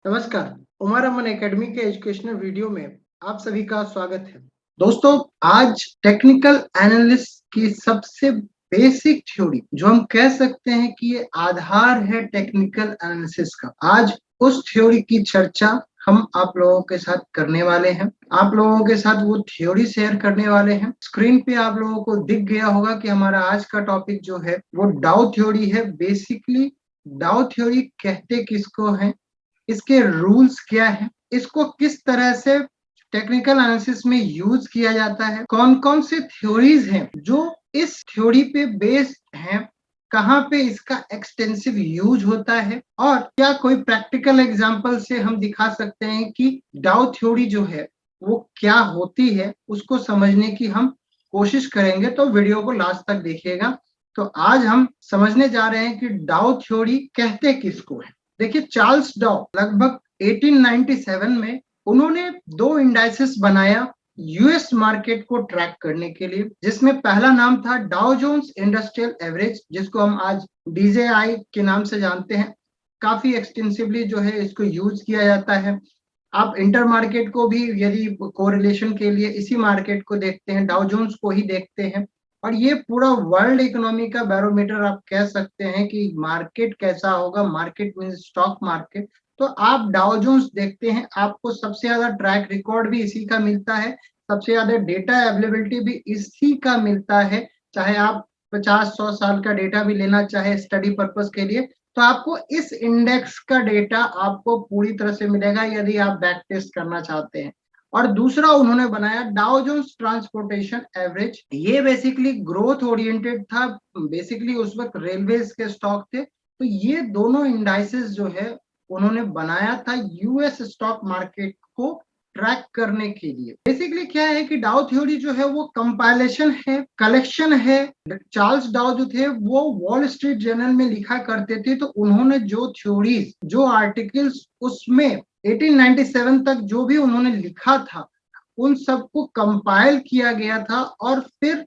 नमस्कार। उमर अमन एकेडमी के educational video में आप सभी का स्वागत है। दोस्तों, आज टेक्निकल एनालिस्ट की सबसे बेसिक थ्योरी जो हम कह सकते हैं कि ये आधार है टेक्निकल एनालिसिस का, आज उस थ्योरी की चर्चा हम आप लोगों के साथ करने वाले हैं। आप लोगों के साथ वो थ्योरी शेयर करने वाले हैं। स्क्रीन पे आप लोगों को दिख गया होगा कि हमारा आज का टॉपिक जो है वो डाउ थ्योरी है। बेसिकली डाउ थ्योरी कहते किसको है, इसके रूल्स क्या है, इसको किस तरह से टेक्निकल एनालिसिस में यूज किया जाता है, कौन कौन से थ्योरीज हैं जो इस थ्योरी पे बेस्ड हैं, कहाँ पे इसका एक्सटेंसिव यूज होता है और क्या कोई प्रैक्टिकल एग्जांपल से हम दिखा सकते हैं कि डाउ थ्योरी जो है वो क्या होती है। उसको समझने की हम कोशिश करेंगे, तो वीडियो को लास्ट तक देखिएगा। तो आज हम समझने जा रहे हैं कि डाउ थ्योरी कहते किसको है। देखिए, चार्ल्स डाउ लगभग 1897 में उन्होंने दो इंडाइसेस बनाया यूएस मार्केट को ट्रैक करने के लिए, जिसमें पहला नाम था डाउ जोन्स इंडस्ट्रियल एवरेज, जिसको हम आज डीजेआई के नाम से जानते हैं। काफी एक्सटेंसिवली जो है इसको यूज किया जाता है। आप इंटर मार्केट को भी यदि कोरिलेशन के लिए इसी मार्केट को देखते हैं, डाउ जोन्स को ही देखते हैं। और ये पूरा वर्ल्ड इकोनॉमी का बैरोमीटर आप कह सकते हैं कि मार्केट कैसा होगा। Market means stock market. तो आप डाउ जोन्स देखते हैं, आपको सबसे ज्यादा ट्रैक रिकॉर्ड भी इसी का मिलता है, सबसे ज्यादा डेटा अवेलेबिलिटी भी इसी का मिलता है। चाहे आप 50-100 साल का डेटा भी लेना चाहे स्टडी पर्पस के लिए, तो आपको इस इंडेक्स का डेटा आपको पूरी तरह से मिलेगा यदि आप बैक टेस्ट करना चाहते हैं। और दूसरा उन्होंने बनाया डाउ जोन्स ट्रांसपोर्टेशन एवरेज। ये बेसिकली ग्रोथ ओरिएंटेड था। बेसिकली उस वक्त रेलवेज के स्टॉक थे। तो ये दोनों इंडाइसेस जो है उन्होंने बनाया था यूएस स्टॉक मार्केट को ट्रैक करने के लिए। बेसिकली क्या है कि डाउ थ्योरी जो है वो कंपाइलेशन है, कलेक्शन है। चार्ल्स डाउ जो थे वो वॉल स्ट्रीट जर्नल में लिखा करते थे, तो उन्होंने जो थ्योरीज, जो आर्टिकल्स उसमें 1897 तक जो भी उन्होंने लिखा था, उन सबको कंपाइल किया गया था और फिर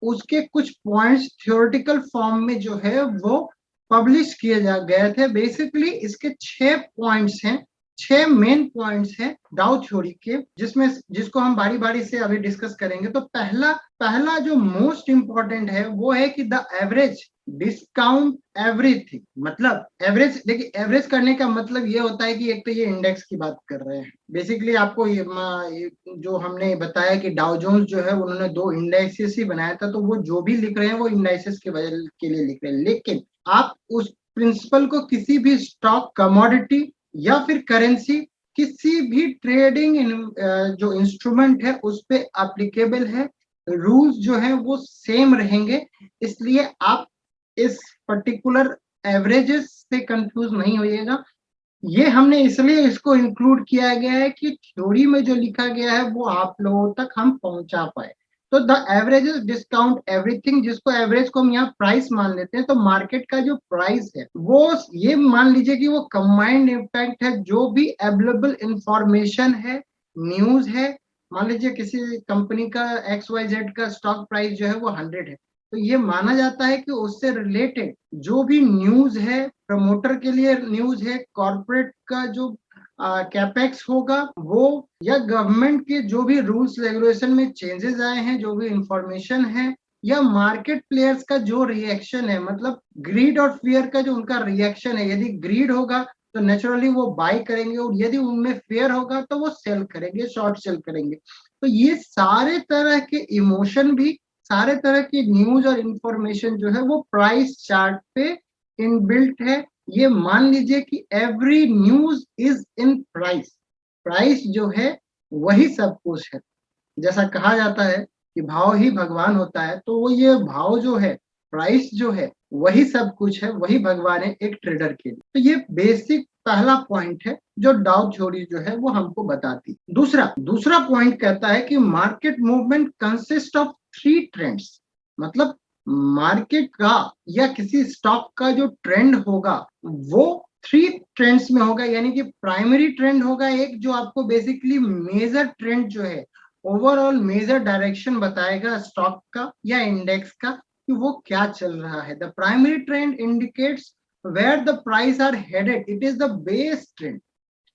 उसके कुछ पॉइंट्स थ्योरेटिकल फॉर्म में जो है वो पब्लिश किए जा गए थे। बेसिकली इसके 6 पॉइंट्स हैं, 6 मेन पॉइंट्स हैं डाउ थ्योरी के, जिसमें जिसको हम बारी बारी से अभी डिस्कस करेंगे। तो पहला पहला जो मोस्ट इंपॉर्टेंट है वो है कि द एवरेज डिस्काउंट एवरीथिंग। मतलब एवरेज, देखिए एवरेज करने का मतलब ये होता है कि एक तो ये इंडेक्स की बात कर रहे हैं। बेसिकली आपको ये जो हमने बताया कि डाउ जोन्स जो है उन्होंने दो इंडेक्सेस ही बनाया था, तो वो जो भी लिख रहे हैं वो इंडेक्सेस के वजह के लिए लिख रहे हैं। लेकिन आप उस प्रिंसिपल को किसी भी स्टॉक, कमोडिटी या फिर करेंसी, किसी भी ट्रेडिंग जो इंस्ट्रूमेंट है उस पे एप्लीकेबल है। रूल्स जो है वो सेम रहेंगे। इसलिए आप इस पर्टिकुलर एवरेजेस से कंफ्यूज नहीं होइएगा। ये हमने इसलिए इसको इंक्लूड किया गया है कि थ्योरी में जो लिखा गया है वो आप लोगों तक हम पहुंचा पाए। तो द एवरेजेस डिस्काउंट एवरीथिंग, जिसको एवरेज को हम यहाँ प्राइस मान लेते हैं, तो मार्केट का जो प्राइस है वो ये मान लीजिए कि वो कंबाइंड इम्पैक्ट है। जो भी अवेलेबल इंफॉर्मेशन है, न्यूज है, मान लीजिए किसी कंपनी का XYZ का स्टॉक प्राइस जो है वो 100 है, तो ये माना जाता है कि उससे रिलेटेड जो भी न्यूज है, प्रमोटर के लिए न्यूज है, कॉर्पोरेट का जो कैपेक्स होगा वो, या गवर्नमेंट के जो भी रूल्स रेगुलेशन में चेंजेस आए हैं, जो भी इंफॉर्मेशन है, या मार्केट प्लेयर्स का जो रिएक्शन है, मतलब ग्रीड और फियर का जो उनका रिएक्शन है। यदि ग्रीड होगा तो नेचुरली वो बाय करेंगे, और यदि उनमें फेयर होगा तो वो सेल करेंगे, शॉर्ट सेल करेंगे। तो ये सारे तरह के इमोशन भी, सारे तरह की न्यूज और इंफॉर्मेशन जो है वो प्राइस चार्ट पे इनबिल्ट है। ये मान लीजिए कि every news is in price. Price जो है वही सब कुछ है। जैसा कहा जाता है कि भाव ही भगवान होता है, तो वो ये भाव जो है, प्राइस जो है, वही सब कुछ है, वही भगवान है एक ट्रेडर के लिए। तो ये बेसिक पहला पॉइंट है जो डाउ थ्योरी जो है वो हमको बताती। दूसरा दूसरा पॉइंट कहता है कि market movement consist of 3 trends. मतलब मार्केट का या किसी स्टॉक का जो ट्रेंड होगा वो 3 ट्रेंड्स में होगा। यानी कि प्राइमरी ट्रेंड होगा एक, जो आपको बेसिकली मेजर ट्रेंड जो है, ओवरऑल मेजर डायरेक्शन बताएगा स्टॉक का या इंडेक्स का कि वो क्या चल रहा है। The primary trend indicates where the price are headed, it is the base trend.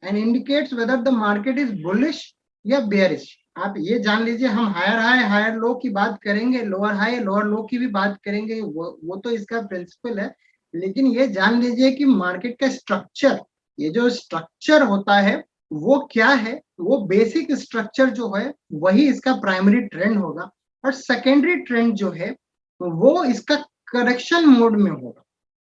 And indicates whether the market is bullish या बेयरिश। आप ये जान लीजिए, हम हायर हाई हायर लो की बात करेंगे, लोअर हाई लोअर लो की भी बात करेंगे, वो तो इसका प्रिंसिपल है। लेकिन ये जान लीजिए कि मार्केट का स्ट्रक्चर, ये जो स्ट्रक्चर होता है वो क्या है, वो बेसिक स्ट्रक्चर जो है वही इसका प्राइमरी ट्रेंड होगा, और सेकेंडरी ट्रेंड जो है वो इसका करेक्शन मोड में होगा,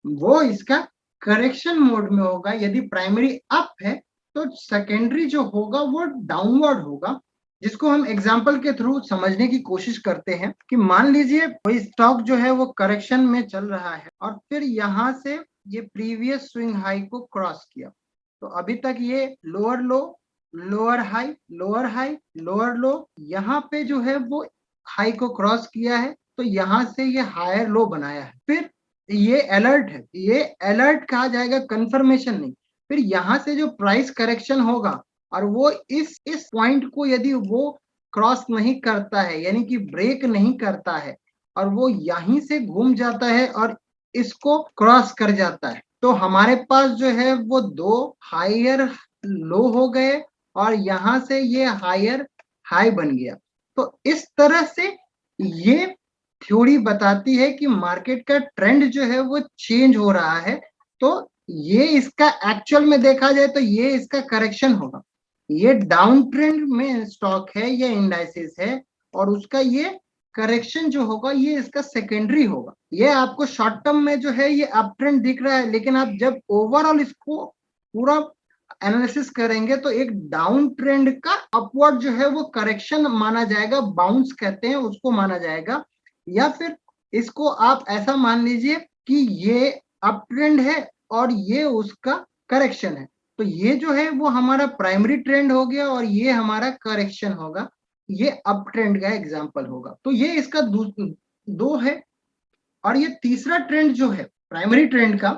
वो इसका करेक्शन मोड में होगा। यदि प्राइमरी अप है तो सेकेंडरी जो होगा वो डाउनवर्ड होगा, जिसको हम एग्जांपल के थ्रू समझने की कोशिश करते हैं कि मान लीजिए कोई स्टॉक जो है वो करेक्शन में चल रहा है और फिर यहाँ से ये प्रीवियस स्विंग हाई को क्रॉस किया, तो अभी तक ये लोअर लो lower high lower high lower लो, यहाँ पे जो है वो हाई को क्रॉस किया है, तो यहाँ से ये हायर लो बनाया है। फिर ये अलर्ट है, ये अलर्ट कहा जाएगा, कंफर्मेशन नहीं। फिर यहाँ से जो प्राइस करेक्शन होगा और वो इस पॉइंट को यदि वो क्रॉस नहीं करता है, यानी कि ब्रेक नहीं करता है, और वो यहीं से घूम जाता है और इसको क्रॉस कर जाता है, तो हमारे पास जो है वो दो हायर लो हो गए और यहाँ से ये हायर हाई बन गया। तो इस तरह से ये थ्योरी बताती है कि मार्केट का ट्रेंड जो है वो चेंज हो रहा है। तो ये इसका एक्चुअल में देखा जाए तो ये इसका करेक्शन होगा, ये डाउन ट्रेंड में स्टॉक है, ये इंडाइसिस है, और उसका ये करेक्शन जो होगा ये इसका सेकेंडरी होगा। ये आपको शॉर्ट टर्म में जो है ये अप ट्रेंड दिख रहा है, लेकिन आप जब ओवरऑल इसको पूरा एनालिसिस करेंगे तो एक डाउन ट्रेंड का अपवर्ड जो है वो करेक्शन माना जाएगा, बाउंस कहते हैं उसको माना जाएगा। या फिर इसको आप ऐसा मान लीजिए कि ये अप ट्रेंड है और ये उसका करेक्शन है, तो ये जो है वो हमारा प्राइमरी ट्रेंड हो गया और ये हमारा करेक्शन होगा, ये अप ट्रेंड का एग्जांपल होगा। तो ये इसका दो है। और ये तीसरा ट्रेंड जो है प्राइमरी ट्रेंड का,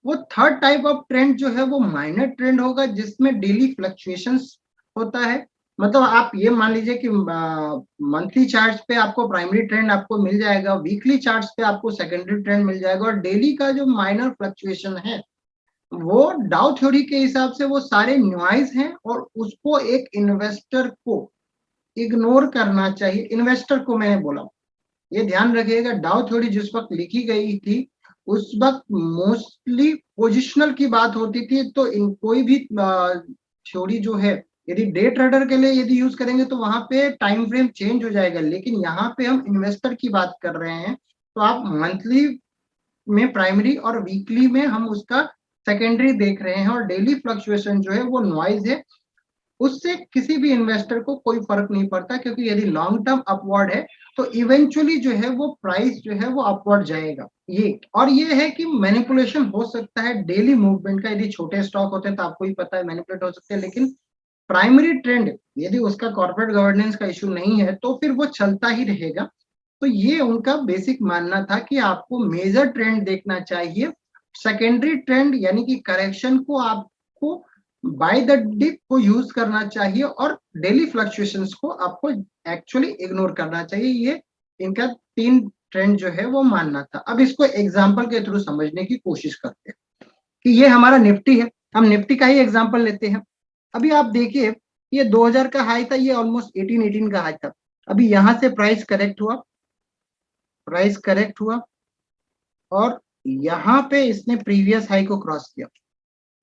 वो थर्ड टाइप ऑफ ट्रेंड जो है वो माइनर ट्रेंड होगा, जिसमें डेली फ्लक्चुएशंस होता है। मतलब आप ये मान लीजिए कि मंथली चार्ट्स पे आपको प्राइमरी ट्रेंड आपको मिल जाएगा, वीकली चार्ट्स पे आपको सेकेंडरी ट्रेंड मिल जाएगा, और डेली का जो माइनर फ्लक्चुएशन है वो डाउ थ्योरी के हिसाब से वो सारे नॉइज हैं, और उसको एक इन्वेस्टर को इग्नोर करना चाहिए। इन्वेस्टर को मैंने बोला, ये ध्यान रखिएगा, डाउ थ्योरी जिस वक्त लिखी गई थी उस वक्त मोस्टली पोजिशनल की बात होती थी, तो इन कोई भी थ्योरी जो है यदि डे ट्रेडर के लिए यदि यूज करेंगे तो वहां पे टाइम फ्रेम चेंज हो जाएगा, लेकिन यहाँ पे हम इन्वेस्टर की बात कर रहे हैं, तो आप मंथली में प्राइमरी और वीकली में हम उसका सेकेंडरी देख रहे हैं, और डेली फ्लक्चुएशन जो है वो नॉइज है, उससे किसी भी इन्वेस्टर को कोई फर्क नहीं पड़ता, क्योंकि यदि लॉन्ग टर्म अपवर्ड है तो इवेंचुअली जो है वो प्राइस जो है वो अपवर्ड जाएगा। ये और ये है कि मैनिपुलेशन हो सकता है डेली मूवमेंट का, यदि छोटे स्टॉक होते हैं तो आपको ही पता है मैनिपुलेट हो सकते हैं, लेकिन प्राइमरी ट्रेंड यदि उसका कॉर्पोरेट गवर्नेंस का इशू नहीं है तो फिर वो चलता ही रहेगा। तो ये उनका बेसिक मानना था कि आपको मेजर ट्रेंड देखना चाहिए, सेकेंडरी ट्रेंड यानी कि करेक्शन को आपको बाय द डिप को यूज करना चाहिए, और डेली फ्लक्चुएशंस को आपको एक्चुअली इग्नोर करना चाहिए। ये इनका तीन ट्रेंड जो है वो मानना था। अब इसको एग्जांपल के थ्रू समझने की कोशिश करते हैं कि ये हमारा निफ्टी है, हम निफ्टी का ही एग्जांपल लेते हैं। अभी आप देखिए, ये 2000 का हाई था, ये ऑलमोस्ट 18 का हाई था। अभी यहां से प्राइस करेक्ट हुआ, प्राइस करेक्ट हुआ, और यहाँ पे इसने प्रीवियस हाई को क्रॉस किया,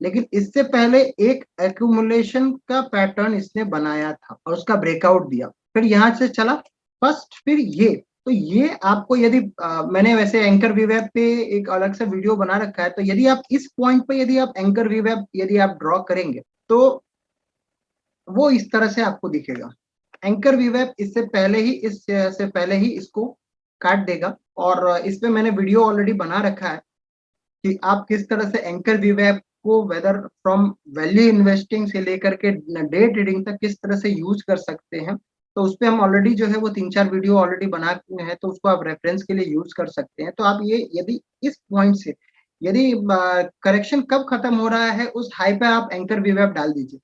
लेकिन इससे पहले एक एक्यूमुलेशन का पैटर्न इसने बनाया था और उसका ब्रेकआउट दिया, फिर यहां से चला फर्स्ट, फिर ये। तो ये आपको यदि मैंने वैसे एंकर वीवेब पे एक अलग से वीडियो बना रखा है, तो यदि आप इस पॉइंट पे यदि आप एंकर वीवेब यदि आप ड्रॉ करेंगे तो वो इस तरह से आपको दिखेगा। एंकर वीवेब इससे पहले ही इससे पहले ही इसको काट देगा, और इस पे मैंने वीडियो ऑलरेडी बना रखा है कि आप किस तरह से एंकर वीवेब को वेदर फ्रॉम वैल्यू इन्वेस्टिंग से लेकर के डे ट्रेडिंग तक किस तरह से यूज कर सकते हैं। तो उस पर हम ऑलरेडी जो है वो 3-4 वीडियो ऑलरेडी बना हैं, तो उसको आप रेफरेंस के लिए यूज कर सकते हैं। तो आप ये यदि इस पॉइंट से यदि करेक्शन कब खत्म हो रहा है उस हाई पे आप एंकर वीवेब डाल दीजिए,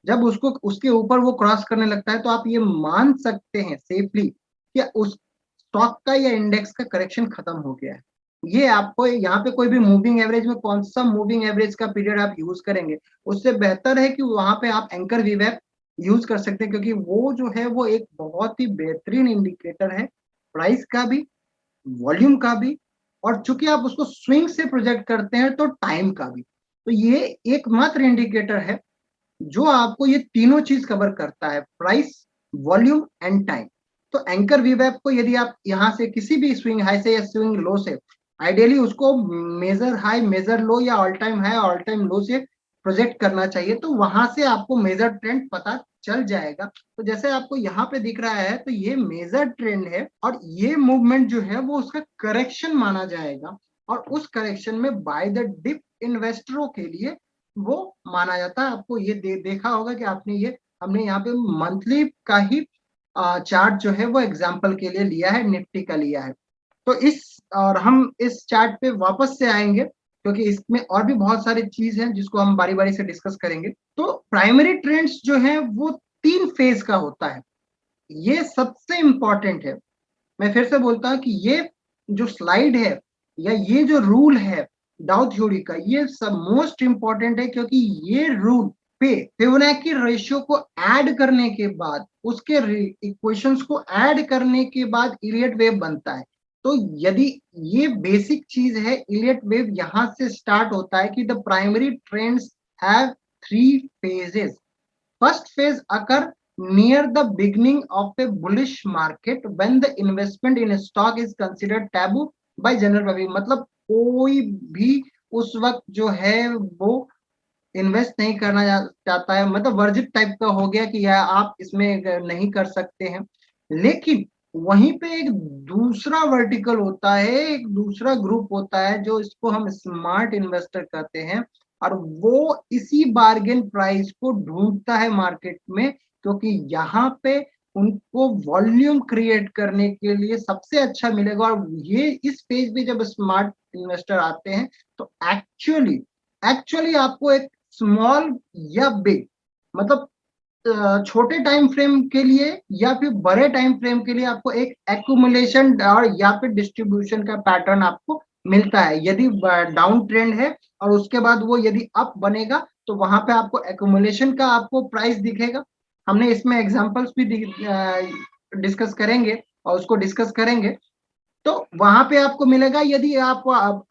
जब उसको उसके ऊपर वो क्रॉस करने लगता है तो आप ये मान सकते हैं सेफली कि उस स्टॉक का या इंडेक्स का करेक्शन खत्म हो गया है। ये आपको यहाँ पे कोई भी मूविंग एवरेज में कौन सा मूविंग एवरेज का पीरियड आप यूज करेंगे, उससे बेहतर है कि वहां पे आप एंकर वीवैप यूज कर सकते हैं, क्योंकि वो जो है वो एक बहुत ही बेहतरीन इंडिकेटर है प्राइस का भी, वॉल्यूम का भी, और चूंकि आप उसको स्विंग से प्रोजेक्ट करते हैं तो टाइम का भी। तो ये एकमात्र इंडिकेटर है जो आपको ये तीनों चीज कवर करता है, प्राइस, वॉल्यूम एंड टाइम। तो एंकर वीवैप को यदि आप यहाँ से किसी भी स्विंग हाई से या स्विंग लो से, आइडियली उसको मेजर हाई, मेजर लो या all time high, all time low से प्रोजेक्ट करना चाहिए, तो वहां से आपको मेजर ट्रेंड पता चल जाएगा। तो जैसे आपको यहाँ पे दिख रहा है, तो ये मेजर ट्रेंड है और ये मूवमेंट जो है वो उसका करेक्शन माना जाएगा, और उस करेक्शन में बाय द डिप इन्वेस्टरों के लिए वो माना जाता है। आपको ये देखा होगा कि आपने ये, हमने यहाँ पे मंथली का ही चार्ट जो है वो एग्जाम्पल के लिए लिया है, निफ्टी का लिया है। तो और हम इस चार्ट पे वापस से आएंगे, क्योंकि इसमें और भी बहुत सारी चीज हैं जिसको हम बारी बारी से डिस्कस करेंगे। तो प्राइमरी ट्रेंड्स जो है वो 3 फेज का होता है, ये सबसे इंपॉर्टेंट है। मैं फिर से बोलता हूँ कि ये जो स्लाइड है या ये जो रूल है डाउ थ्योरी का, ये सब मोस्ट इंपॉर्टेंट है, क्योंकि ये रूल पे फिबोनाची रेशियो को ऐड करने के बाद, उसके इक्वेशंस को ऐड करने के बाद इलियट वेव बनता है। तो यदि ये बेसिक चीज है, इलियट वेव यहां से स्टार्ट होता है कि the primary trends have 3 phases. First phase occur near the beginning of a bullish market when the investment in a stock is considered taboo by general public। मतलब कोई भी उस वक्त जो है वो इन्वेस्ट नहीं करना चाहता है, मतलब वर्जित टाइप का हो गया कि यार आप इसमें नहीं कर सकते हैं। लेकिन वहीं पे एक दूसरा वर्टिकल होता है, एक दूसरा ग्रुप होता है जो इसको हम स्मार्ट इन्वेस्टर कहते हैं, और वो इसी बार्गेन प्राइस को ढूंढता है मार्केट में, क्योंकि यहाँ पे उनको वॉल्यूम क्रिएट करने के लिए सबसे अच्छा मिलेगा। और ये इस पेज पे जब स्मार्ट इन्वेस्टर आते हैं तो एक्चुअली एक्चुअली आपको एक स्मॉल या बिग, मतलब छोटे टाइम फ्रेम के लिए या फिर बड़े टाइम फ्रेम के लिए आपको एक एक्यूमुलेशन और या फिर डिस्ट्रीब्यूशन का पैटर्न आपको मिलता है। यदि डाउन ट्रेंड है और उसके बाद वो यदि अप बनेगा तो वहां पे आपको एक्यूमुलेशन का आपको प्राइस दिखेगा। हमने इसमें एग्जांपल्स भी डिस्कस करेंगे और उसको डिस्कस करेंगे। तो वहां पे आपको मिलेगा, यदि आप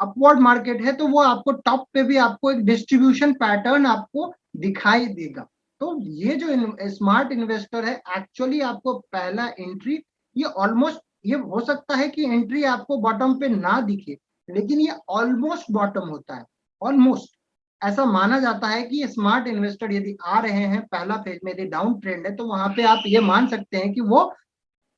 अपवर्ड मार्केट है तो वो आपको टॉप पे भी आपको एक डिस्ट्रीब्यूशन पैटर्न आपको दिखाई देगा। तो ये जो स्मार्ट इन्वेस्टर है, एक्चुअली आपको पहला एंट्री, ये ऑलमोस्ट, ये हो सकता है कि एंट्री आपको बॉटम पे ना दिखे, लेकिन ये ऑलमोस्ट बॉटम होता है, ऑलमोस्ट। ऐसा माना जाता है कि स्मार्ट इन्वेस्टर यदि आ रहे हैं पहला फेज में, यदि डाउन ट्रेंड है, तो वहां पे आप ये मान सकते हैं कि वो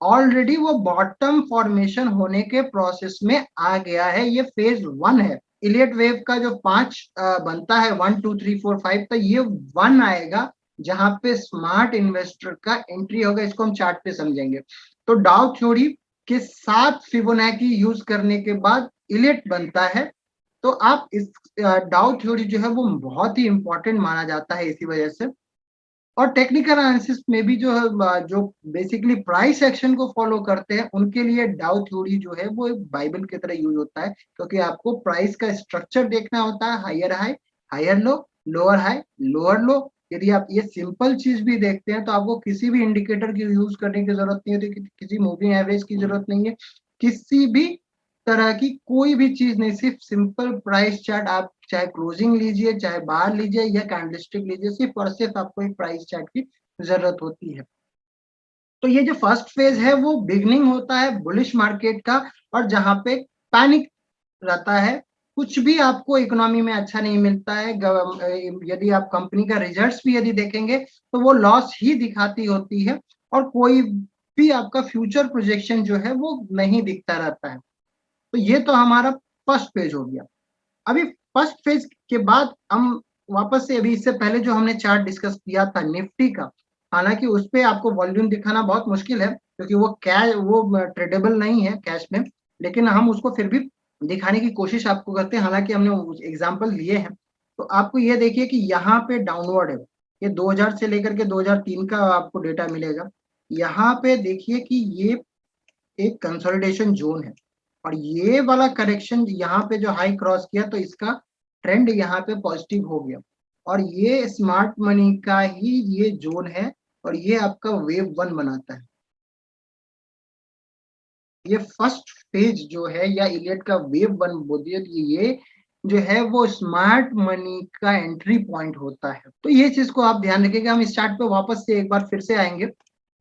ऑलरेडी वो बॉटम फॉर्मेशन होने के प्रोसेस में आ गया है। ये फेज 1 है। इलियट वेव का जो 5 बनता है, 1 2 3 4 5, तो ये 1 आएगा जहां पे स्मार्ट इन्वेस्टर का एंट्री होगा। इसको हम चार्ट पे समझेंगे। तो डाउ थ्योरी के साथ फिबोनाची यूज करने के बाद इलियट बनता है। तो आप इस डाउ थ्योरी जो है वो बहुत ही इंपॉर्टेंट माना जाता है इसी वजह से। और टेक्निकल एनालिसिस में भी जो है, जो बेसिकली प्राइस एक्शन को फॉलो करते हैं, उनके लिए डाउ थ्योरी जो है वो एक बाइबल की तरह यूज होता है, क्योंकि आपको प्राइस का स्ट्रक्चर देखना होता है, higher high, higher low, lower high, lower low. यदि आप ये सिंपल चीज भी देखते हैं तो आपको किसी भी इंडिकेटर की यूज करने की जरूरत नहीं होती, किसी मूविंग एवरेज की जरूरत नहीं है, किसी भी तरह की कोई भी चीज नहीं, सिर्फ सिंपल प्राइस चार्ट। आप चाहे क्लोजिंग लीजिए, चाहे बार लीजिए या कैंडलस्टिक लीजिए, सिर्फ और सिर्फ आपको एक प्राइस चार्ट की जरूरत होती है। तो ये जो फर्स्ट फेज है वो बिगनिंग होता है बुलिश मार्केट का, और जहां पे पैनिक रहता है, कुछ भी आपको इकोनॉमी में अच्छा नहीं मिलता है। यदि आप कंपनी का रिजल्ट्स भी यदि देखेंगे तो वो लॉस ही दिखाती होती है, और कोई भी आपका फ्यूचर प्रोजेक्शन जो है वो नहीं दिखता रहता है। तो ये तो हमारा फर्स्ट पेज हो गया। अभी फर्स्ट फेज के बाद हम वापस से, अभी इससे पहले जो हमने चार्ट डिस्कस किया था निफ्टी का, हालांकि उस पे आपको वॉल्यूम दिखाना बहुत मुश्किल है, क्योंकि वो कैश, वो ट्रेडेबल नहीं है कैश में, लेकिन हम उसको फिर भी दिखाने की कोशिश आपको करते हैं, हालांकि हमने एग्जाम्पल लिए हैं। तो आपको ये देखिए कि यहाँ पे डाउनवर्ड है, ये 2000 से लेकर के 2003 का आपको डेटा मिलेगा। यहाँ पे देखिए कि ये एक कंसोलिडेशन जोन है, और ये वाला करेक्शन यहाँ पे जो हाई क्रॉस किया तो इसका ट्रेंड यहाँ पे पॉजिटिव हो गया, और ये स्मार्ट मनी का ही ये जोन है, और ये आपका वेव 1 बनाता है। ये फर्स्ट फेज जो है या इलियट का वेव 1 बोलिए, ये जो है वो स्मार्ट मनी का एंट्री पॉइंट होता है। तो ये चीज को आप ध्यान रखिएगा। हम इस चार्ट पे वापस से एक बार फिर से आएंगे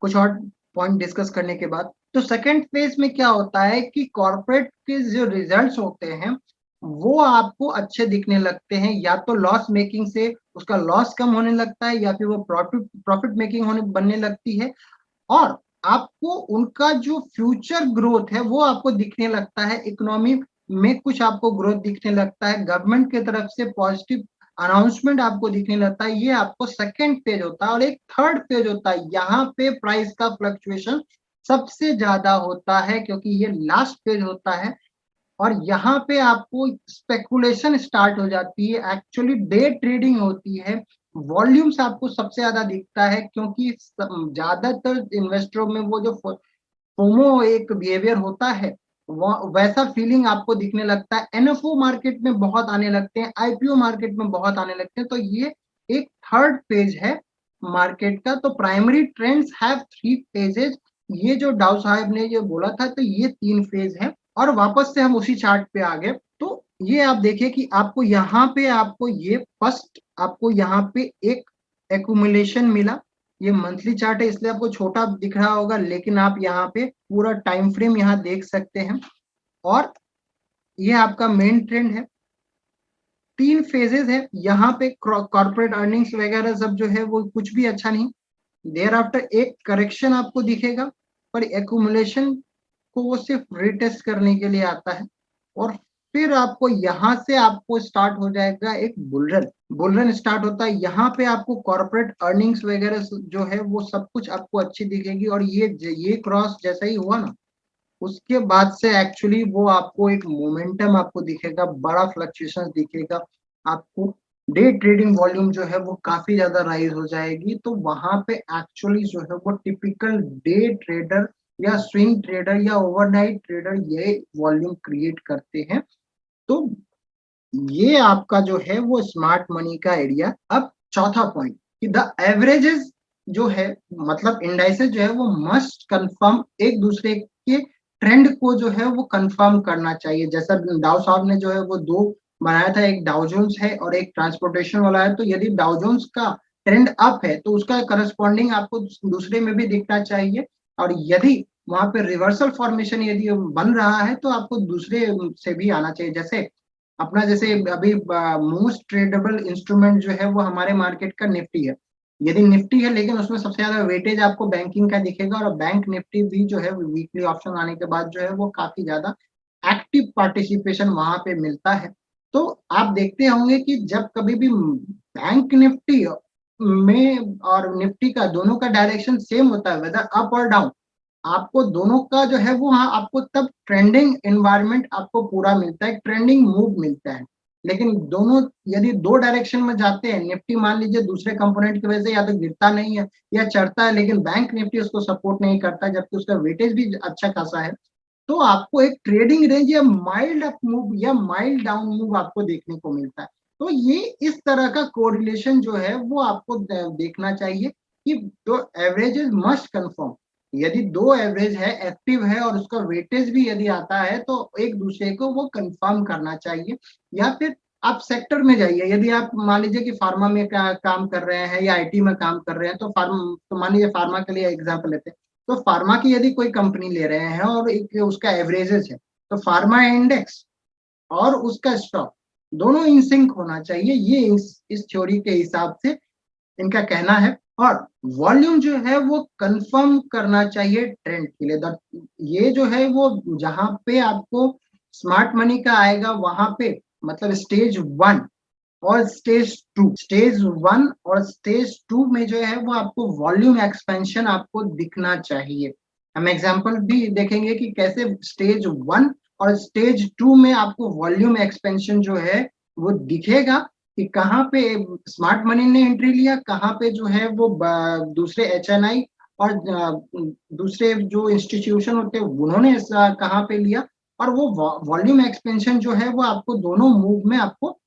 कुछ और पॉइंट डिस्कस करने के बाद। तो सेकंड फेज में क्या होता है कि कॉर्पोरेट के जो रिजल्ट्स होते हैं वो आपको अच्छे दिखने लगते हैं, या तो लॉस मेकिंग से उसका लॉस कम होने लगता है, या फिर वो प्रॉफिट प्रॉफिट मेकिंग होने बनने लगती है, और आपको उनका जो फ्यूचर ग्रोथ है वो आपको दिखने लगता है। इकोनॉमी में कुछ आपको ग्रोथ दिखने लगता है, गवर्नमेंट की तरफ से पॉजिटिव अनाउंसमेंट आपको दिखने लगता है। ये आपको सेकंड फेज होता है। और एक थर्ड फेज होता है, यहाँ पे प्राइस का फ्लक्चुएशन सबसे ज्यादा होता है, क्योंकि ये लास्ट फेज होता है, और यहाँ पे आपको स्पेकुलेशन स्टार्ट हो जाती है, एक्चुअली डे ट्रेडिंग होती है। वॉल्यूम्स आपको सबसे ज्यादा दिखता है, क्योंकि ज्यादातर इन्वेस्टरों में वो जो फोमो एक बिहेवियर होता है, वैसा फीलिंग आपको दिखने लगता है। एनएफओ मार्केट में बहुत आने लगते हैं, आईपीओ मार्केट में बहुत आने लगते हैं। तो ये एक थर्ड फेज है मार्केट का। तो प्राइमरी ट्रेंड्स हैव 3 फेजेज। ये जो डाउ साहब ने जो बोला था, तो ये 3 फेज है। और वापस से हम उसी चार्ट पे आ गए। तो ये आप देखिए कि आपको यहाँ पे आपको ये फर्स्ट आपको यहाँ पे एक एक्यूमुलेशन मिला। ये मंथली चार्ट है इसलिए आपको छोटा दिख रहा होगा, लेकिन आप यहाँ पे पूरा टाइम फ्रेम यहाँ देख सकते हैं। और ये आपका मेन ट्रेंड है। 3 फेजेस है यहाँ पे। कॉर्पोरेट अर्निंग्स वगैरह सब जो है वो कुछ भी अच्छा नहीं। देयर आफ्टर एक करेक्शन आपको दिखेगा, पर एक्यूमुलेशन को वो सिर्फ रिटेस्ट करने के लिए आता है। और फिर आपको यहाँ से आपको स्टार्ट हो जाएगा एक बुलरन। बुलरन स्टार्ट होता है, यहाँ पे आपको कॉर्पोरेट अर्निंग्स वगैरह जो है वो सब कुछ आपको अच्छी दिखेगी। और ये क्रॉस जैसा ही हुआ ना, उसके बाद से एक्चुअली वो आपको एक मोमेंटम आपको दिखेगा, बड़ा फ्लक्चुएशन दिखेगा आपको। डे ट्रेडिंग वॉल्यूम जो है वो काफी ज्यादा राइज हो जाएगी। तो वहां पे एक्चुअली जो है वो टिपिकल डे ट्रेडर या स्विंग ट्रेडर या ओवरनाइट ट्रेडर ये वॉल्यूम क्रिएट करते हैं। तो ये आपका जो है वो स्मार्ट मनी का एरिया। अब चौथा पॉइंट कि द एवरेजेस जो है, मतलब इंडाइसेस जो है वो मस्ट कंफर्म एक दूसरे के ट्रेंड को जो है वो कंफर्म करना चाहिए। जैसा डाउ साहब ने जो है वो दो बनाया था, एक डाउ जोन्स है और एक ट्रांसपोर्टेशन वाला है। तो यदि डाउ जोन्स का ट्रेंड अप है तो उसका करस्पॉन्डिंग आपको दूसरे में भी दिखना चाहिए, और यदि वहां पे रिवर्सल फॉर्मेशन यदि बन रहा है तो आपको दूसरे से भी आना चाहिए। जैसे अपना जैसे अभी मोस्ट ट्रेडेबल इंस्ट्रूमेंट जो है वो हमारे मार्केट का निफ्टी है। यदि निफ्टी है लेकिन उसमें सबसे ज्यादा वेटेज आपको बैंकिंग का दिखेगा, और बैंक निफ्टी भी जो है वीकली ऑप्शन आने के बाद जो है वो काफी ज्यादा एक्टिव पार्टिसिपेशन वहां पे मिलता है। तो आप देखते होंगे कि जब कभी भी बैंक निफ्टी में और निफ्टी का दोनों का डायरेक्शन सेम होता है, वेदर अप और डाउन, आपको दोनों का जो है वो, हाँ, आपको तब ट्रेंडिंग एनवायरनमेंट आपको पूरा मिलता है, ट्रेंडिंग मूव मिलता है। लेकिन दोनों यदि दो डायरेक्शन में जाते हैं, निफ्टी मान लीजिए दूसरे कंपोनेंट की वजह से या तो गिरता नहीं है या चढ़ता है, लेकिन बैंक निफ्टी उसको सपोर्ट नहीं करता जबकि उसका वेटेज भी अच्छा खासा है, तो आपको एक ट्रेडिंग रेंज या माइल्ड अप मूव या माइल्ड डाउन मूव आपको देखने को मिलता है। तो ये इस तरह का कोरिलेशन जो है वो आपको देखना चाहिए कि जो एवरेजेस मस्ट कंफर्म। यदि दो एवरेज है, एक्टिव है और उसका वेटेज भी यदि आता है तो एक दूसरे को वो कंफर्म करना चाहिए। या फिर आप सेक्टर में जाइए। यदि आप मान लीजिए कि फार्मा में काम कर रहे हैं या आईटी में काम कर रहे हैं, तो मान लीजिए फार्मा के लिए एग्जांपल लेते हैं। तो फार्मा की यदि कोई कंपनी ले रहे हैं और एक उसका एवरेजेस है, तो फार्मा इंडेक्स और उसका स्टॉक दोनों इन सिंक होना चाहिए। ये इस थ्योरी के हिसाब से इनका कहना है। और वॉल्यूम जो है वो कंफर्म करना चाहिए ट्रेंड के लिए। ये जो है वो जहां पे आपको स्मार्ट मनी का आएगा वहां पे, मतलब स्टेज 1 और स्टेज 1 और स्टेज 2 में जो है वो आपको वॉल्यूम एक्सपेंशन आपको दिखना चाहिए। हम एग्जांपल भी देखेंगे कि कैसे स्टेज 1 और स्टेज 2 में आपको वॉल्यूम एक्सपेंशन जो है वो दिखेगा, कि कहाँ पे स्मार्ट मनी ने एंट्री लिया, कहाँ पे जो है वो दूसरे एचएनआई और दूसरे जो इंस्टीट्यूशन होते हैं उन्होंने कहाँ पे लिया, और वो वॉल्यूम एक्सपेंशन जो है वो आपको दोनों मूव में आपको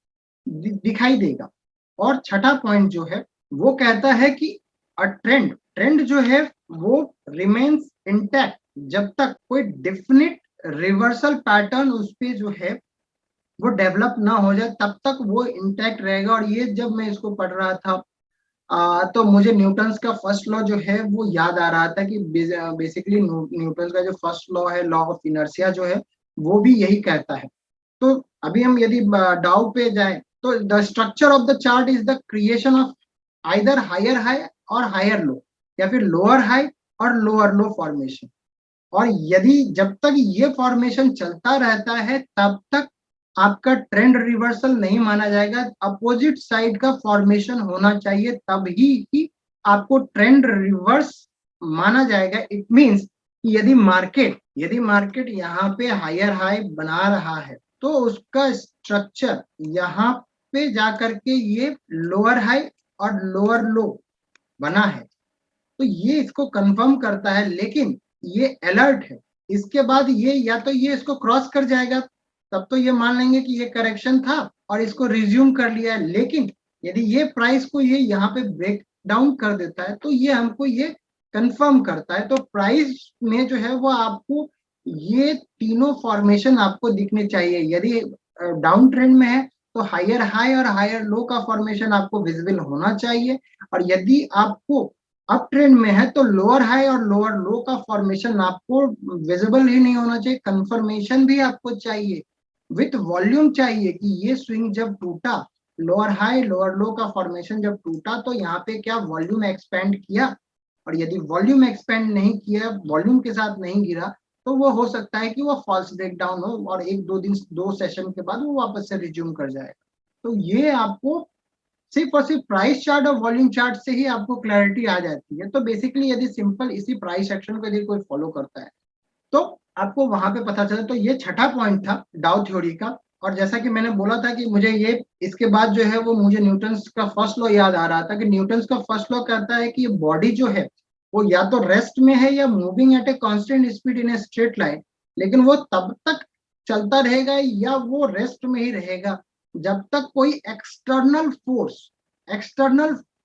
दिखाई देगा। और छठा पॉइंट जो है वो कहता है कि ट्रेंड ट्रेंड जो है वो रिमेन्स इंटैक्ट, जब तक कोई डेफिनेट रिवर्सल पैटर्न उस पे जो है वो डेवलप ना हो जाए तब तक वो इंटैक्ट रहेगा। और ये जब मैं इसको पढ़ रहा था तो मुझे न्यूटन्स का फर्स्ट लॉ जो है वो याद आ रहा था कि बेसिकली न्यूटन्स का जो फर्स्ट लॉ है, लॉ ऑफ इनर्शिया जो है, वो भी यही कहता है। तो अभी हम यदि डाउ पे जाए तो the structure of the chart is the creation of either higher high और हायर लो, या फिर लोअर हाई और लोअर लो फॉर्मेशन। और यदि जब तक ये फॉर्मेशन चलता रहता है तब तक आपका ट्रेंड रिवर्सल नहीं माना जाएगा, अपोजिट साइड का फॉर्मेशन होना चाहिए, तभी ही आपको ट्रेंड रिवर्स माना जाएगा। इट मींस कि यदि मार्केट यहाँ पे हायर हाई बना रहा है तो उसका स्ट्रक्चर यहाँ पे जाकर के ये लोअर हाई और लोअर लो बना है, तो ये इसको कंफर्म करता है। लेकिन ये अलर्ट है, इसके बाद ये या तो ये इसको क्रॉस कर जाएगा, तब तो ये मान लेंगे कि ये करेक्शन था और इसको रिज्यूम कर लिया है। लेकिन यदि ये प्राइस को ये यहाँ पे ब्रेक डाउन कर देता है तो ये हमको ये कंफर्म करता है। तो प्राइस में जो है वो आपको ये तीनों फॉर्मेशन आपको दिखने चाहिए। यदि डाउन ट्रेंड में है तो हायर हाई और हायर लो का फॉर्मेशन आपको विजिबल होना चाहिए, और यदि आपको अप ट्रेंड में है तो लोअर हाई और लोअर लो का फॉर्मेशन आपको विजिबल ही नहीं होना चाहिए, कंफर्मेशन भी आपको चाहिए, विथ वॉल्यूम चाहिए कि ये स्विंग जब टूटा, लोअर हाई लोअर लो का फॉर्मेशन जब टूटा तो यहाँ पे क्या वॉल्यूम एक्सपेंड किया, और यदि वॉल्यूम एक्सपेंड नहीं किया, वॉल्यूम के साथ नहीं गिरा, तो वो हो सकता है कि वो फॉल्स ब्रेकडाउन हो और एक दो दिन दो सेशन के बाद वो वापस से रिज्यूम कर जाएगा। तो ये आपको सिर्फ और सिर्फ प्राइस चार्ट और वॉल्यूम चार्ट से ही आपको क्लैरिटी आ जाती है। तो बेसिकली यदि सिंपल इसी प्राइस एक्शन को यदि कोई फॉलो करता है तो आपको वहां पे पता चले। तो ये छठा पॉइंट था डाउ थ्योरी का। और जैसा कि मैंने बोला था कि मुझे ये इसके बाद जो है वो मुझे न्यूटन्स का फर्स्ट लॉ याद आ रहा था कि न्यूटन्स का फर्स्ट लॉ कहता है कि ये बॉडी जो है वो या तो रेस्ट में है या moving at a constant speed in a straight line, लेकिन वो तब तक चलता रहेगा या वो रेस्ट में ही रहेगा जब तक कोई एक्सटर्नल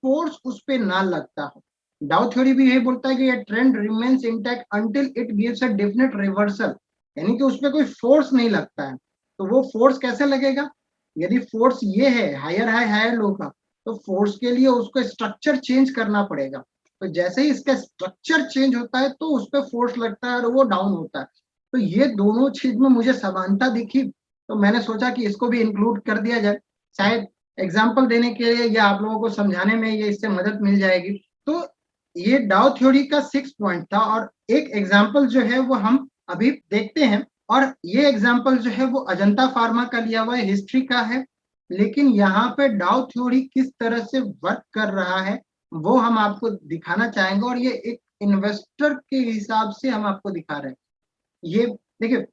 फोर्स उस पे ना लगता हो। डाउ थ्योरी भी यही बोलता है कि ये trend remains intact until it gives a definite reversal, यानी कि उसपे कोई फोर्स नहीं लगता है। तो वो फोर्स कैसे लगेगा? यदि फोर्स ये है हायर हाई हायर लो का, तो फोर्स के लिए उसको स्ट्रक्चर चेंज करना पड़ेगा। तो जैसे ही इसका स्ट्रक्चर चेंज होता है तो उस पर फोर्स लगता है और वो डाउन होता है। तो ये दोनों चीज में मुझे समानता दिखी, तो मैंने सोचा कि इसको भी इंक्लूड कर दिया जाए, शायद एग्जाम्पल देने के लिए या आप लोगों को समझाने में ये इससे मदद मिल जाएगी। तो ये डाउ थ्योरी का 6 पॉइंट था, और एक एग्जाम्पल जो है वो हम अभी देखते हैं। और ये एग्जाम्पल जो है वो अजंता फार्मा का लिया हुआ है, हिस्ट्री का है, लेकिन यहाँ पे डाउ थ्योरी किस तरह से वर्क कर रहा है वो हम आपको दिखाना चाहेंगे, और ये एक इन्वेस्टर के हिसाब से हम आपको दिखा रहे हैं। ये देखिए,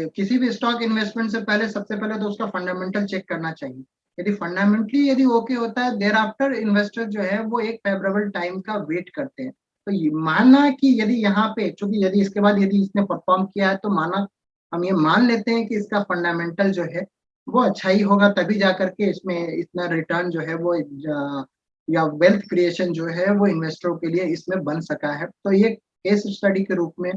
किसी भी स्टॉक इन्वेस्टमेंट से पहले सबसे पहले तो उसका फंडामेंटल चेक करना चाहिए। यदि फंडामेंटली यदि ओके होता है, देयर आफ्टर इन्वेस्टर जो है वो एक फेवरेबल टाइम का वेट करते हैं। तो ये मानना कि यदि यहाँ पे चूंकि यदि इसके बाद यदि इसने परफॉर्म किया है तो माना हम ये मान लेते हैं कि इसका फंडामेंटल जो है वो अच्छा ही होगा, तभी जाकर के इसमें इतना रिटर्न जो है वो या वेल्थ क्रिएशन जो है वो इन्वेस्टरों के लिए इसमें बन सका है। तो ये केस स्टडी के रूप में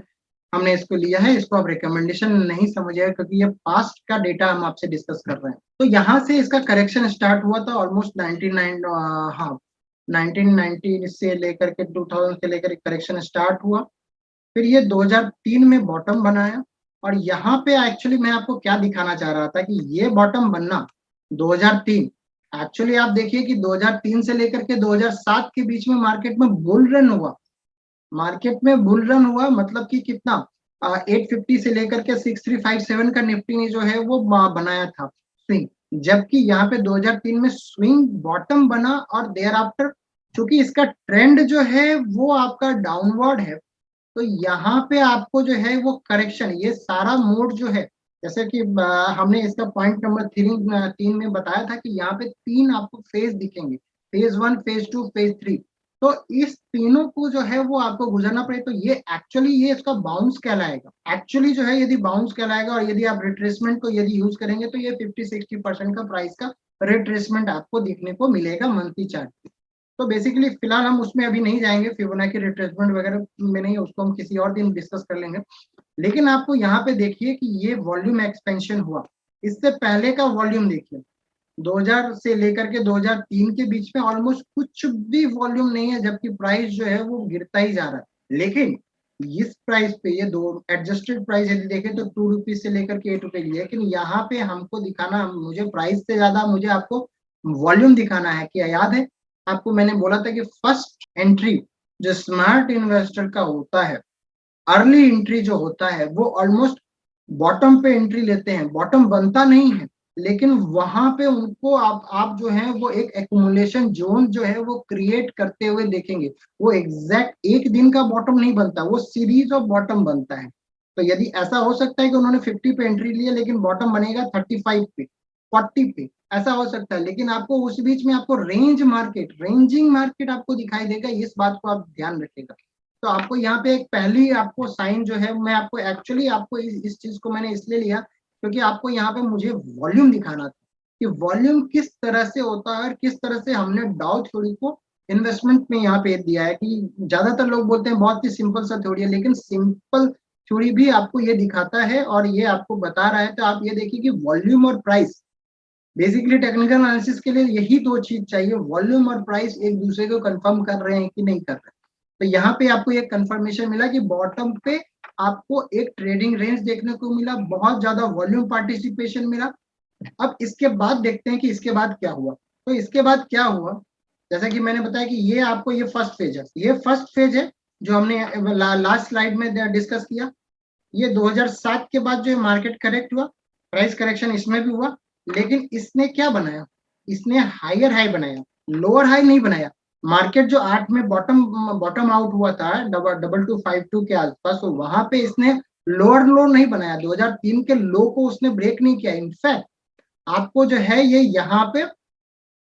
हमने इसको लिया है, इसको आप रिकमेंडेशन नहीं समझिएगा क्योंकि ये पास्ट का डेटा हम आपसे डिस्कस कर रहे हैं। तो यहाँ से इसका करेक्शन स्टार्ट हुआ था ऑलमोस्ट 1990 से लेकर के 2000 से लेकर करेक्शन स्टार्ट हुआ। फिर ये 2003 में बॉटम बनाया, और यहाँ पे एक्चुअली मैं आपको क्या दिखाना चाह रहा था कि ये बॉटम बनना 2003, एक्चुअली आप देखिए कि 2003 से लेकर के 2007 के बीच में मार्केट में बुल रन हुआ। मार्केट में बुल रन हुआ मतलब कि कितना 850 से लेकर के 6357 का निफ्टी ने जो है वो बनाया था स्विंग, जबकि यहाँ पे 2003 में स्विंग बॉटम बना, और देयर आफ्टर चूंकि इसका ट्रेंड जो है वो आपका डाउनवर्ड है, तो यहाँ पे आपको जो है वो करेक्शन, ये सारा मोड जो है, जैसे कि हमने इसका पॉइंट नंबर 3 में बताया था कि यहाँ पे 3 आपको फेज दिखेंगे, फेज 1 फेज 2 फेज 3। तो इस तीनों को जो है वो आपको गुजरना पड़े, तो ये एक्चुअली ये इसका बाउंस कहलाएगा। एक्चुअली जो है यदि बाउंस कहलाएगा और यदि आप रिट्रेसमेंट को यदि यूज करेंगे तो ये 50-60% का प्राइस का रिट्रेसमेंट आपको देखने को मिलेगा मंथली चार्ट पे। तो बेसिकली फिलहाल हम उसमें अभी नहीं जाएंगे, फिबोनाची रिट्रेसमेंट वगैरह में नहीं, उसको हम किसी और दिन डिस्कस कर लेंगे। लेकिन आपको यहाँ पे देखिए कि ये वॉल्यूम एक्सपेंशन हुआ, इससे पहले का वॉल्यूम देखिए 2000 से लेकर के 2003 के बीच में ऑलमोस्ट कुछ भी वॉल्यूम नहीं है, जबकि प्राइस जो है वो गिरता ही जा रहा है। लेकिन इस प्राइस पे ये दो एडजस्टेड प्राइस यदि देखें तो 2 रुपीज से लेकर के 8 रुपए की, लेकिन यहाँ पे हमको दिखाना, मुझे प्राइस से ज्यादा मुझे आपको वॉल्यूम दिखाना है। क्या याद है आपको मैंने बोला था कि फर्स्ट एंट्री जो स्मार्ट इन्वेस्टर का होता है, अर्ली एंट्री जो होता है, वो ऑलमोस्ट बॉटम पे एंट्री लेते हैं। बॉटम बनता नहीं है, लेकिन वहां पे उनको आप जो है वो एक एक्यूमुलेशन जोन जो है वो क्रिएट करते हुए देखेंगे। वो एग्जैक्ट एक दिन का बॉटम नहीं बनता, वो सीरीज ऑफ बॉटम बनता है। तो यदि ऐसा हो सकता है कि उन्होंने 50 पे एंट्री लिया लेकिन बॉटम बनेगा 35 पे, 40 पे, ऐसा हो सकता है। लेकिन आपको उस बीच में आपको रेंजिंग मार्केट आपको दिखाई देगा, इस बात को आप ध्यान रखिएगा। तो आपको यहाँ पे एक पहली आपको साइन जो है, मैं आपको एक्चुअली आपको इस चीज को मैंने इसलिए लिया क्योंकि आपको यहाँ पे मुझे वॉल्यूम दिखाना था कि वॉल्यूम किस तरह से होता है और किस तरह से हमने डाउ थ्योरी को इन्वेस्टमेंट में यहाँ पे दिया है। कि ज्यादातर लोग बोलते हैं बहुत ही सिंपल सा थ्योरी है, लेकिन सिंपल थ्योरी भी आपको ये दिखाता है और ये आपको बता रहा है। तो आप ये देखिए कि वॉल्यूम और प्राइस, बेसिकली टेक्निकल एनालिसिस के लिए यही दो चीज चाहिए, वॉल्यूम और प्राइस एक दूसरे को कंफर्म कर रहे हैं कि नहीं कर रहे। तो यहाँ पे आपको एक कंफर्मेशन मिला कि बॉटम पे आपको एक ट्रेडिंग रेंज देखने को मिला, बहुत ज्यादा वॉल्यूम पार्टिसिपेशन मिला। अब इसके बाद देखते हैं कि इसके बाद क्या हुआ। तो इसके बाद क्या हुआ, जैसा कि मैंने बताया कि ये आपको ये फर्स्ट फेज है, ये फर्स्ट फेज है जो हमने लास्ट स्लाइड में डिस्कस किया। ये 2007 के बाद जो मार्केट करेक्ट हुआ, प्राइस करेक्शन इसमें भी हुआ, लेकिन इसने क्या बनाया, इसने हायर हाई बनाया, लोअर हाई नहीं बनाया। मार्केट जो 8 में बॉटम बॉटम आउट हुआ था 2252 के आसपास, तो वहां पे इसने लोअर लो नहीं बनाया, 2003 के लो को उसने ब्रेक नहीं किया। इनफैक्ट आपको जो है ये यहाँ पे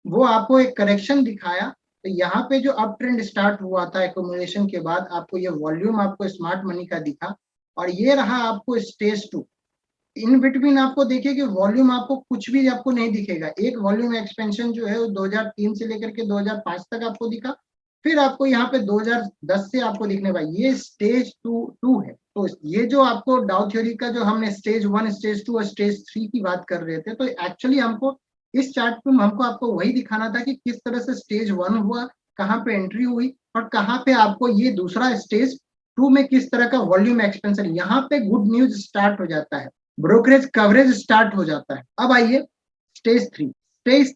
वो आपको एक करेक्शन दिखाया। तो यहाँ पे जो अप ट्रेंड स्टार्ट हुआ था एक्यूमुलेशन के बाद, आपको ये वॉल्यूम आपको स्मार्ट मनी का दिखा और ये रहा आपको स्टेज 2। इन बिटवीन आपको देखिए कि वॉल्यूम आपको कुछ भी आपको नहीं दिखेगा। एक वॉल्यूम एक्सपेंशन जो है वो 2003 से लेकर के 2005 तक आपको दिखा, फिर आपको यहाँ पे 2010 से आपको दिखने पाई, ये स्टेज टू है। तो ये जो आपको डाउ थ्योरी का जो हमने स्टेज 1, स्टेज 2 और स्टेज 3 की बात कर रहे थे, तो एक्चुअली हमको इस चार्ट पे हमको आपको वही दिखाना था कि किस तरह से स्टेज 1 हुआ, कहाँ पे एंट्री हुई और कहाँ पे आपको ये दूसरा स्टेज 2 में किस तरह का वॉल्यूम एक्सपेंशन। यहाँ पे गुड न्यूज स्टार्ट हो जाता है, ब्रोकरेज कवरेज स्टार्ट हो जाता है। अब आइए स्टेज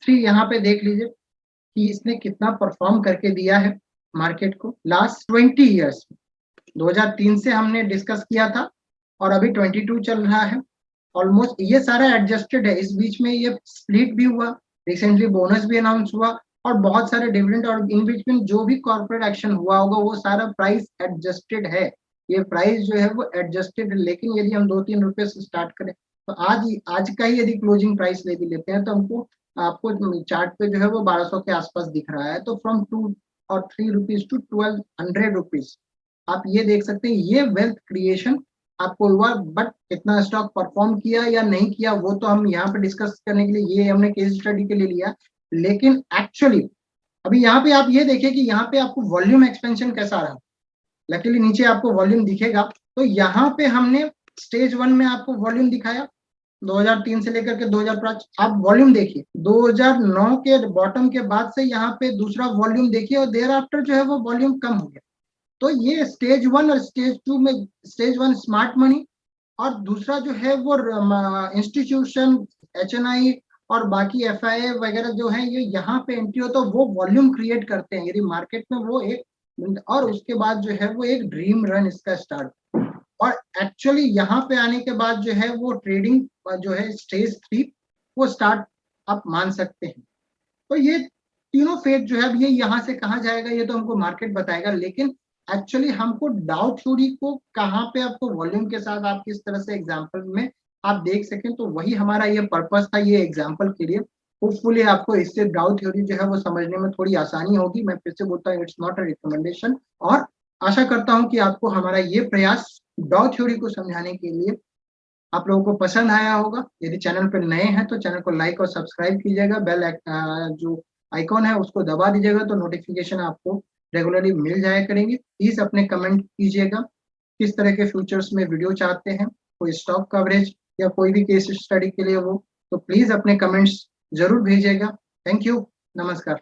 3 यहाँ पे देख लीजिए कि इसने कितना परफॉर्म करके दिया है मार्केट को लास्ट 20 ईयर्स में। 2003 से हमने डिस्कस किया था और अभी 22 चल रहा है। ऑलमोस्ट ये सारा एडजस्टेड है, इस बीच में ये स्प्लिट भी हुआ, रिसेंटली बोनस भी अनाउंस हुआ और बहुत सारे डिविडेंड, और इन बीच में जो भी कॉर्पोरेट एक्शन हुआ होगा वो सारा प्राइस एडजस्टेड है। ये प्राइस जो है वो एडजस्टेड है। लेकिन यदि हम 2-3 रुपए से स्टार्ट करें तो आज का ही यदि क्लोजिंग प्राइस ले भी लेते हैं तो हमको आपको चार्ट पे जो है वो 1200 के आसपास दिख रहा है। तो फ्रॉम 2 और 3 रुपीज टू 1200 रुपीज आप ये देख सकते हैं, ये वेल्थ क्रिएशन आपको हुआ। बट कितना स्टॉक परफॉर्म किया या नहीं किया वो तो हम यहाँ पे डिस्कस करने के लिए, ये हमने केस स्टडी के लिए लिया। लेकिन एक्चुअली अभी यहाँ पे आप ये देखिए कि यहाँ पे आपको वॉल्यूम एक्सपेंशन कैसा रहा। लकीली नीचे आपको वॉल्यूम दिखेगा। तो यहाँ पे हमने स्टेज 1 में आपको वॉल्यूम दिखाया 2003 से लेकर के 2005। आप वॉल्यूम देखिए 2009 के बॉटम के बाद से यहाँ पे दूसरा वॉल्यूम देखिए और देयर आफ्टर जो है वो वॉल्यूम कम हो गया। तो ये स्टेज 1 और स्टेज 2 में, स्टेज 1 स्मार्ट मनी और दूसरा जो है वो इंस्टीट्यूशन, HNI और बाकी FII वगैरह जो है ये यहाँ पे एंट्री हो तो वो वॉल्यूम क्रिएट करते हैं यदि मार्केट में वो एक, और उसके बाद जो है वो एक ड्रीम रन इसका स्टार्ट। और एक्चुअली यहाँ पे आने के बाद जो है वो ट्रेडिंग जो है स्टेज 3 वो स्टार्ट आप मान सकते हैं। तो ये तीनों फेज जो है अब ये यहाँ से कहाँ जाएगा ये तो हमको मार्केट बताएगा। लेकिन एक्चुअली हमको डाउ थ्योरी को कहाँ पे आपको वॉल्यूम के साथ आप किस तरह से एग्जांपल में आप देख सकें, तो वही हमारा ये पर्पस था ये एग्जांपल के लिए। होपफुली आपको इससे डाउ थ्योरी जो है वो समझने में थोड़ी आसानी होगी। मैं फिर से बोलता हूँ, इट्स नॉट अ रिकमेंडेशन। और आशा करता हूँ कि आपको हमारा ये प्रयास डाउ थ्योरी को समझाने के लिए आप लोगों को पसंद आया होगा। यदि चैनल पर नए हैं तो चैनल को लाइक और सब्सक्राइब कीजिएगा, जो आइकॉन है उसको दबा दीजिएगा तो नोटिफिकेशन आपको रेगुलरली मिल जाया करेंगे। प्लीज अपने कमेंट कीजिएगा किस तरह के फ्यूचर्स में वीडियो चाहते हैं, कोई स्टॉक कवरेज या कोई भी केस स्टडी के लिए वो, तो प्लीज अपने कमेंट्स जरूर भेजिएगा। थैंक यू, नमस्कार।